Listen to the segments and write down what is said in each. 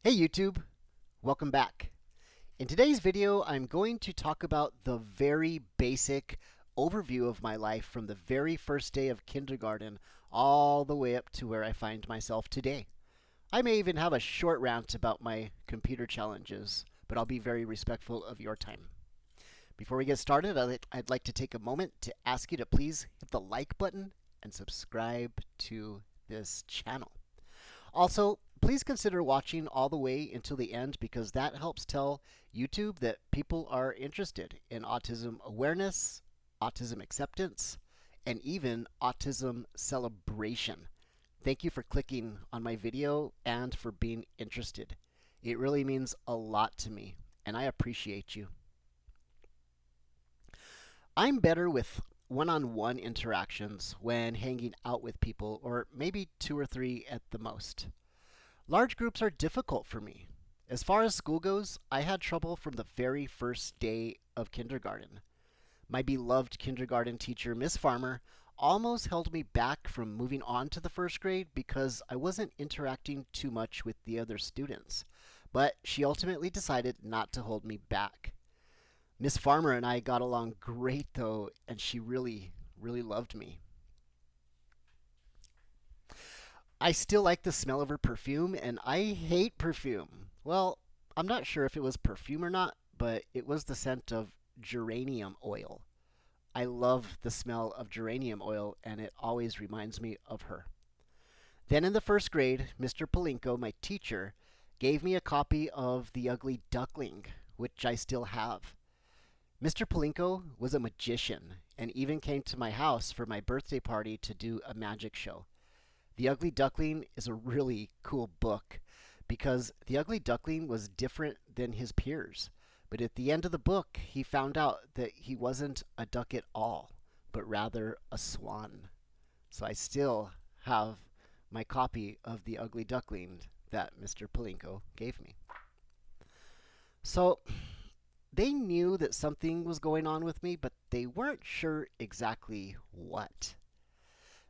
Hey YouTube, welcome back. In today's video, I'm going to talk about the very basic overview of my life from the very first day of kindergarten all the way up to where I find myself today. I may even have a short rant about my computer challenges, but I'll be very respectful of your time. Before we get started, I'd like to take a moment to ask you to please hit the like button and subscribe to this channel. Also, please consider watching all the way until the end because that helps tell YouTube that people are interested in autism awareness, autism acceptance, and even autism celebration. Thank you for clicking on my video and for being interested. It really means a lot to me, and I appreciate you. I'm better with one-on-one interactions when hanging out with people, or maybe two or three at the most. Large groups are difficult for me. As far as school goes, I had trouble from the very first day of kindergarten. My beloved kindergarten teacher, Miss Farmer, almost held me back from moving on to the first grade because I wasn't interacting too much with the other students. But she ultimately decided not to hold me back. Miss Farmer and I got along great though, and she really loved me. I still like the smell of her perfume, and I hate perfume. Well, I'm not sure if it was perfume or not, but it was the scent of geranium oil. I love the smell of geranium oil, and it always reminds me of her. Then in the first grade, Mr. Palinko, my teacher, gave me a copy of The Ugly Duckling, which I still have. Mr. Palinko was a magician and even came to my house for my birthday party to do a magic show. The Ugly Duckling is a really cool book because the Ugly Duckling was different than his peers. But at the end of the book, he found out that he wasn't a duck at all, but rather a swan. So I still have my copy of The Ugly Duckling that Mr. Palinko gave me. So they knew that something was going on with me, but they weren't sure exactly what.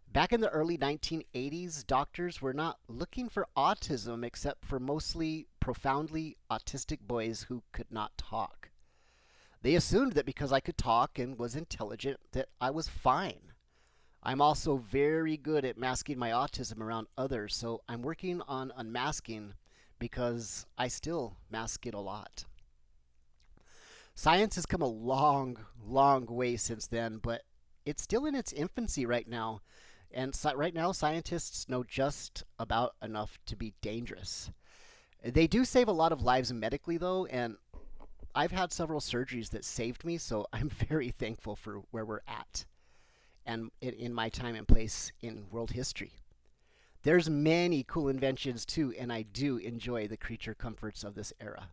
Back in the early 1980s, doctors were not looking for autism except for mostly profoundly autistic boys who could not talk. They assumed that because I could talk and was intelligent that I was fine. I'm also very good at masking my autism around others, so I'm working on unmasking because I still mask it a lot. Science has come a long way since then, but it's still in its infancy right now. And right now, scientists know just about enough to be dangerous. They do save a lot of lives medically, though, and I've had several surgeries that saved me, so I'm very thankful for where we're at and in my time and place in world history. There's many cool inventions, too, and I do enjoy the creature comforts of this era.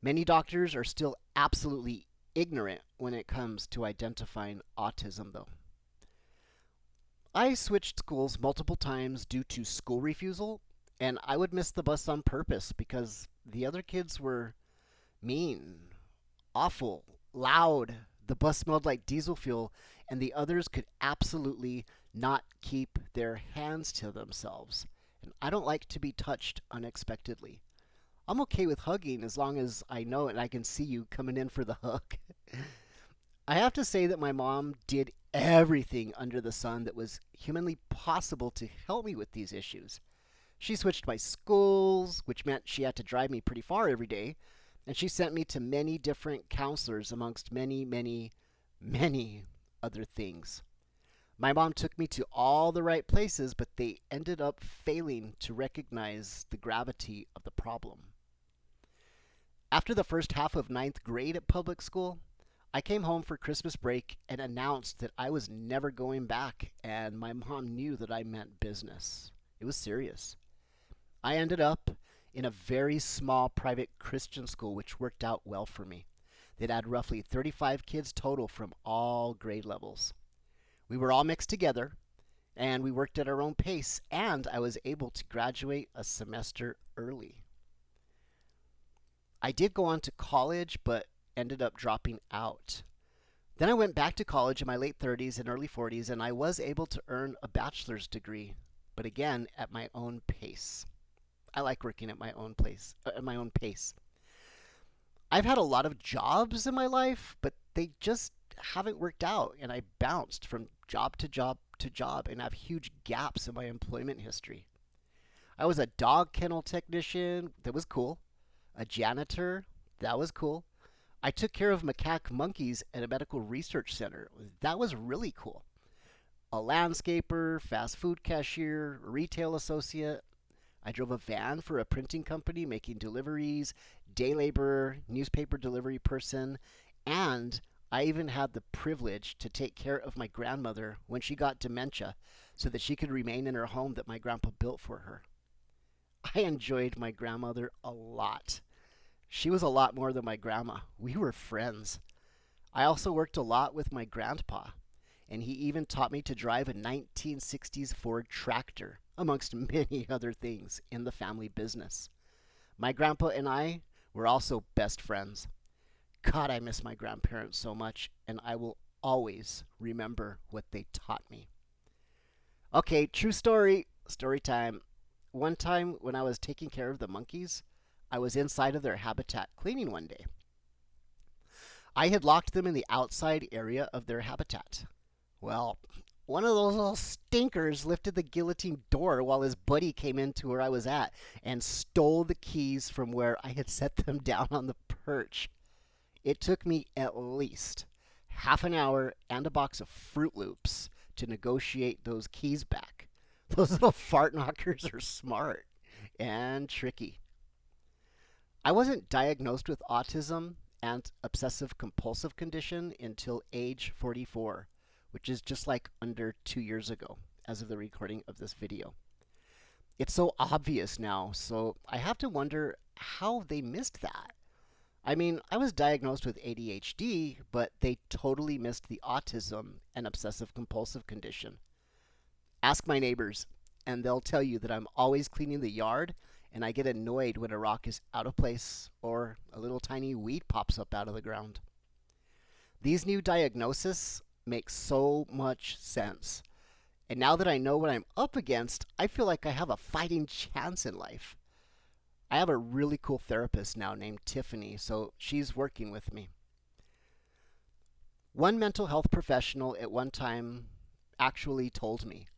Many doctors are still absolutely ignorant when it comes to identifying autism, though. I switched schools multiple times due to school refusal, and I would miss the bus on purpose because the other kids were mean, awful, loud. The bus smelled like diesel fuel, and the others could absolutely not keep their hands to themselves. And I don't like to be touched unexpectedly. I'm okay with hugging as long as I know and I can see you coming in for the hug. I have to say that my mom did everything under the sun that was humanly possible to help me with these issues. She switched my schools, which meant she had to drive me pretty far every day, and she sent me to many different counselors amongst many other things. My mom took me to all the right places, but they ended up failing to recognize the gravity of the problem. After the first half of ninth grade at public school, I came home for Christmas break and announced that I was never going back, and my mom knew that I meant business. It was serious. I ended up in a very small private Christian school, which worked out well for me. It had roughly 35 kids total from all grade levels. We were all mixed together, and we worked at our own pace, and I was able to graduate a semester early. I did go on to college, but ended up dropping out. Then I went back to college in my late 30s and early 40s, and I was able to earn a bachelor's degree, but again at my own pace. I like working at my own place, at my own pace. I've had a lot of jobs in my life, but they just haven't worked out, and I bounced from job to job to job and have huge gaps in my employment history. I was a dog kennel technician, that was cool. A janitor, that was cool. I took care of macaque monkeys at a medical research center, that was really cool. A landscaper, fast food cashier, retail associate. I drove a van for a printing company making deliveries, day laborer, newspaper delivery person, and I even had the privilege to take care of my grandmother when she got dementia so that she could remain in her home that my grandpa built for her. I enjoyed my grandmother a lot. She was a lot more than my grandma. We were friends. I also worked a lot with my grandpa, and he even taught me to drive a 1960s Ford tractor, amongst many other things in the family business. My grandpa and I were also best friends. God, I miss my grandparents so much, and I will always remember what they taught me. Okay, true story. Story time. One time when I was taking care of the monkeys, I was inside of their habitat cleaning one day. I had locked them in the outside area of their habitat. Well, one of those little stinkers lifted the guillotine door while his buddy came into where I was at and stole the keys from where I had set them down on the perch. It took me at least half an hour and a box of Fruit Loops to negotiate those keys back. Those little fart knockers are smart and tricky. I wasn't diagnosed with autism and obsessive compulsive condition until age 44, which is just like under 2 years ago as of the recording of this video. It's so obvious now, so I have to wonder how they missed that. I mean, I was diagnosed with ADHD, but they totally missed the autism and obsessive compulsive condition. Ask my neighbors, and they'll tell you that I'm always cleaning the yard, and I get annoyed when a rock is out of place or a little tiny weed pops up out of the ground. These new diagnoses make so much sense. And now that I know what I'm up against, I feel like I have a fighting chance in life. I have a really cool therapist now named Tiffany, so she's working with me. One mental health professional at one time actually told me,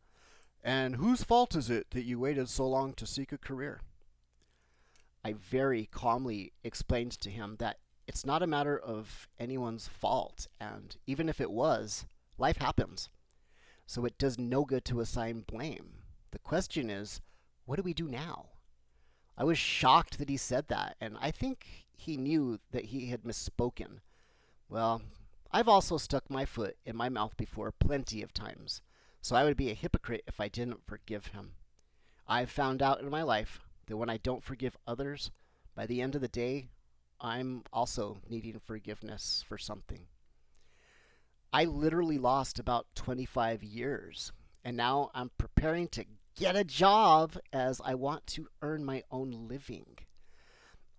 "And whose fault is it that you waited so long to seek a career?" I very calmly explained to him that it's not a matter of anyone's fault, and even if it was, life happens. So it does no good to assign blame. The question is, what do we do now? I was shocked that he said that, and I think he knew that he had misspoken. Well, I've also stuck my foot in my mouth before plenty of times, so I would be a hypocrite if I didn't forgive him. I've found out in my life that when I don't forgive others, by the end of the day, I'm also needing forgiveness for something. I literally lost about 25 years, and now I'm preparing to get a job as I want to earn my own living.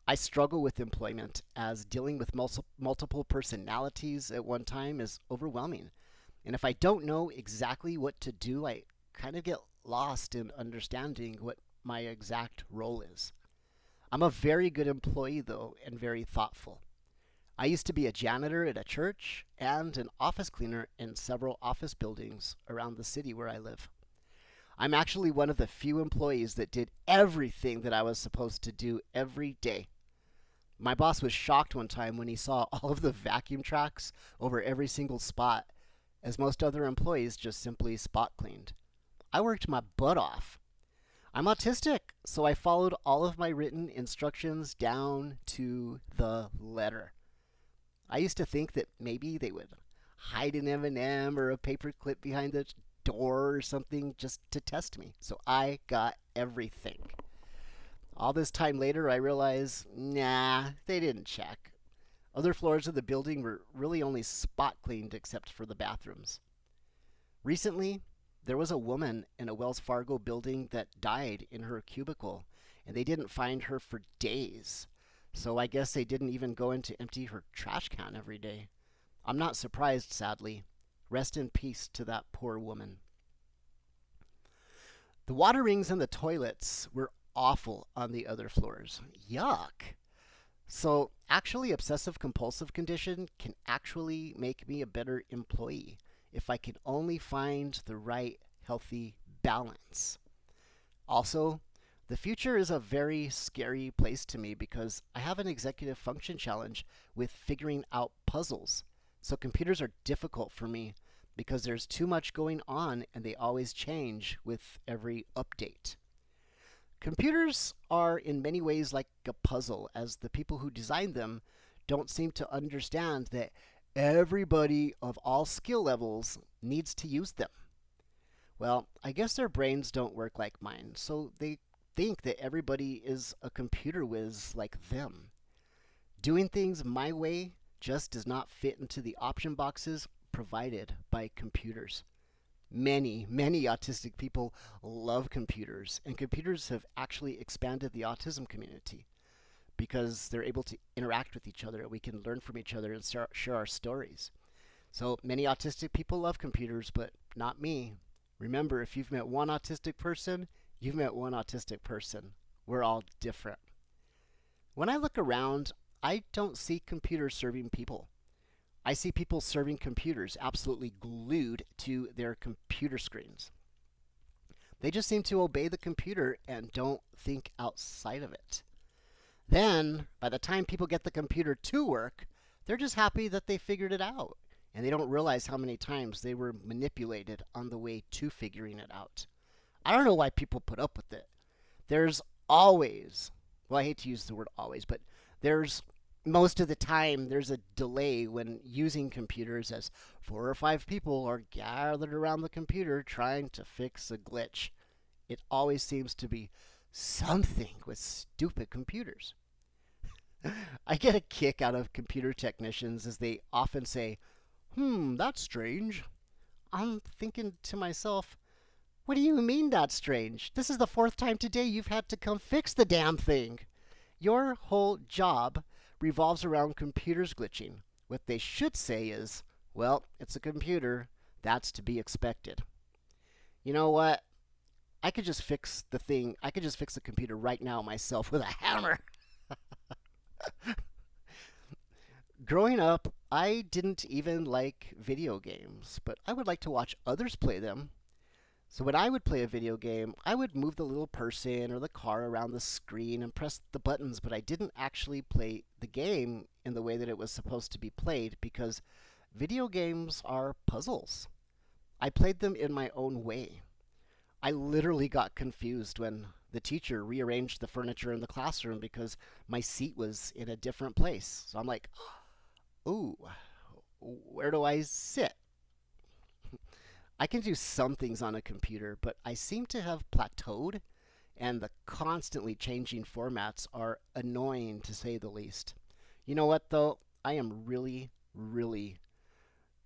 I struggle with employment as dealing with multiple personalities at one time is overwhelming. And if I don't know exactly what to do, I kind of get lost in understanding what my exact role is. I'm a very good employee, though, and very thoughtful. I used to be a janitor at a church and an office cleaner in several office buildings around the city where I live. I'm actually one of the few employees that did everything that I was supposed to do every day. My boss was shocked one time when he saw all of the vacuum tracks over every single spot, as most other employees just simply spot cleaned. I worked my butt off. I'm autistic, so I followed all of my written instructions down to the letter. I used to think that maybe they would hide an M&M or a paper clip behind the door or something just to test me. So I got everything. All this time later, I realized, nah, they didn't check. Other floors of the building were really only spot cleaned except for the bathrooms. Recently, there was a woman in a Wells Fargo building that died in her cubicle, and they didn't find her for days. So I guess they didn't even go in to empty her trash can every day. I'm not surprised, sadly. Rest in peace to that poor woman. The water rings in the toilets were awful on the other floors. Yuck. So, actually, obsessive compulsive condition can actually make me a better employee if I can only find the right healthy balance. Also, the future is a very scary place to me because I have an executive function challenge with figuring out puzzles. So, computers are difficult for me because there's too much going on and they always change with every update. Computers are in many ways like a puzzle, as the people who designed them don't seem to understand that everybody of all skill levels needs to use them. Well, I guess their brains don't work like mine, so they think that everybody is a computer whiz like them. Doing things my way just does not fit into the option boxes provided by computers. Many autistic people love computers, and computers have actually expanded the autism community because they're able to interact with each other and we can learn from each other and share our stories. So many autistic people love computers, but not me. Remember, if you've met one autistic person, you've met one autistic person. We're all different. When I look around, I don't see computers serving people. I see people serving computers, absolutely glued to their computer screens. They just seem to obey the computer and don't think outside of it. Then, by the time people get the computer to work, they're just happy that they figured it out. And they don't realize how many times they were manipulated on the way to figuring it out. I don't know why people put up with it. There's always, well, I hate to use the word always, but there's most of the time there's a delay when using computers, as 4 or 5 people are gathered around the computer trying to fix a glitch. It always seems to be something with stupid computers. I get a kick out of computer technicians as they often say, that's strange. I'm thinking to myself, what do you mean that's strange? This is the 4th time today you've had to come fix the damn thing. Your whole job revolves around computers glitching. What they should say is, well, it's a computer. That's to be expected. You know what? I could just fix the thing. I could just fix the computer right now myself with a hammer. Growing up, I didn't even like video games, but I would like to watch others play them. So when I would play a video game, I would move the little person or the car around the screen and press the buttons, but I didn't actually play the game in the way that it was supposed to be played because video games are puzzles. I played them in my own way. I literally got confused when the teacher rearranged the furniture in the classroom because my seat was in a different place. So I'm like, ooh, where do I sit? I can do some things on a computer, but I seem to have plateaued, and the constantly changing formats are annoying to say the least. You know what, though? I am really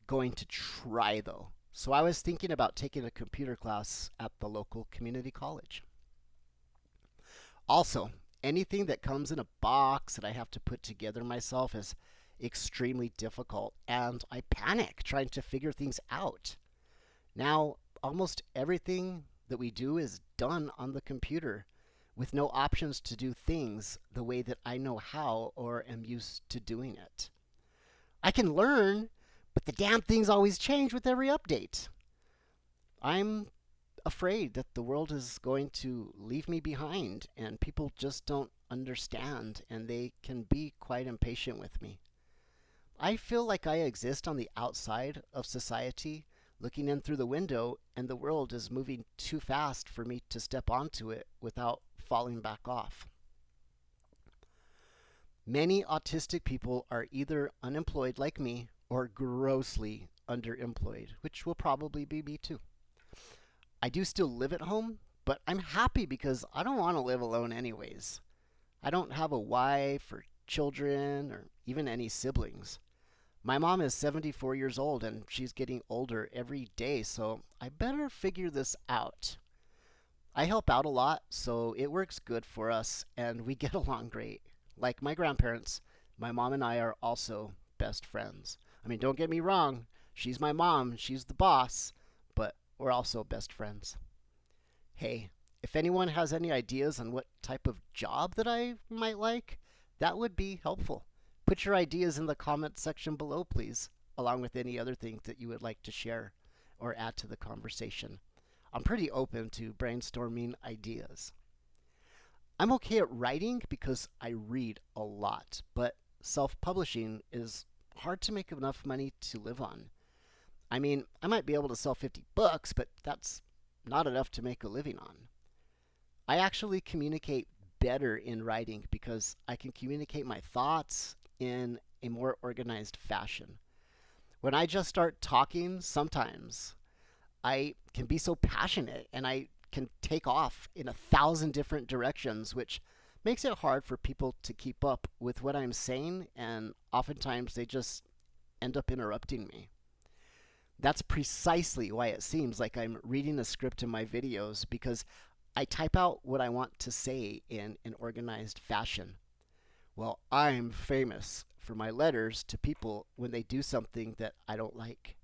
going to try, though. So I was thinking about taking a computer class at the local community college. Also, anything that comes in a box that I have to put together myself is extremely difficult, and I panic trying to figure things out. Now, almost everything that we do is done on the computer with no options to do things the way that I know how or am used to doing it. I can learn, but the damn things always change with every update. I'm afraid that the world is going to leave me behind and people just don't understand and they can be quite impatient with me. I feel like I exist on the outside of society, looking in through the window, and the world is moving too fast for me to step onto it without falling back off. Many autistic people are either unemployed like me or grossly underemployed, which will probably be me too. I do still live at home, but I'm happy because I don't want to live alone anyways. I don't have a wife or children or even any siblings. My mom is 74 years old and she's getting older every day, so I better figure this out. I help out a lot, so it works good for us and we get along great. Like my grandparents, my mom and I are also best friends. I mean, don't get me wrong, she's my mom, she's the boss, but we're also best friends. Hey, If anyone has any ideas on what type of job that I might like, that would be helpful. Put your ideas in the comment section below, please, along with any other things that you would like to share or add to the conversation. I'm pretty open to brainstorming ideas. I'm okay at writing because I read a lot, but self-publishing is hard to make enough money to live on. I mean, I might be able to sell 50 books, but that's not enough to make a living on. I actually communicate better in writing because I can communicate my thoughts in a more organized fashion. When I just start talking, sometimes I can be so passionate and I can take off in 1,000 different directions, which makes it hard for people to keep up with what I'm saying, and oftentimes they just end up interrupting me. That's precisely why it seems like I'm reading a script in my videos, because I type out what I want to say in an organized fashion. Well, I'm famous for my letters to people when they do something that I don't like.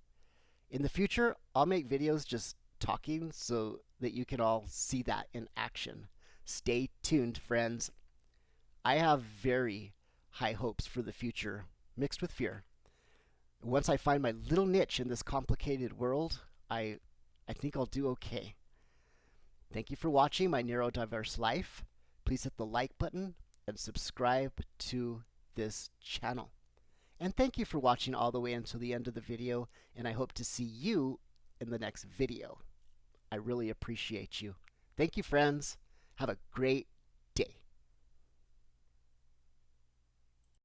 In the future, I'll make videos just talking so that you can all see that in action. Stay tuned, friends. I have very high hopes for the future, mixed with fear. Once I find my little niche in this complicated world, I think I'll do okay. Thank you for watching my Neurodiverse Life. Please hit the like button and subscribe to this channel. And thank you for watching all the way until the end of the video, and I hope to see you in the next video. I really appreciate you. Thank you, friends. Have a great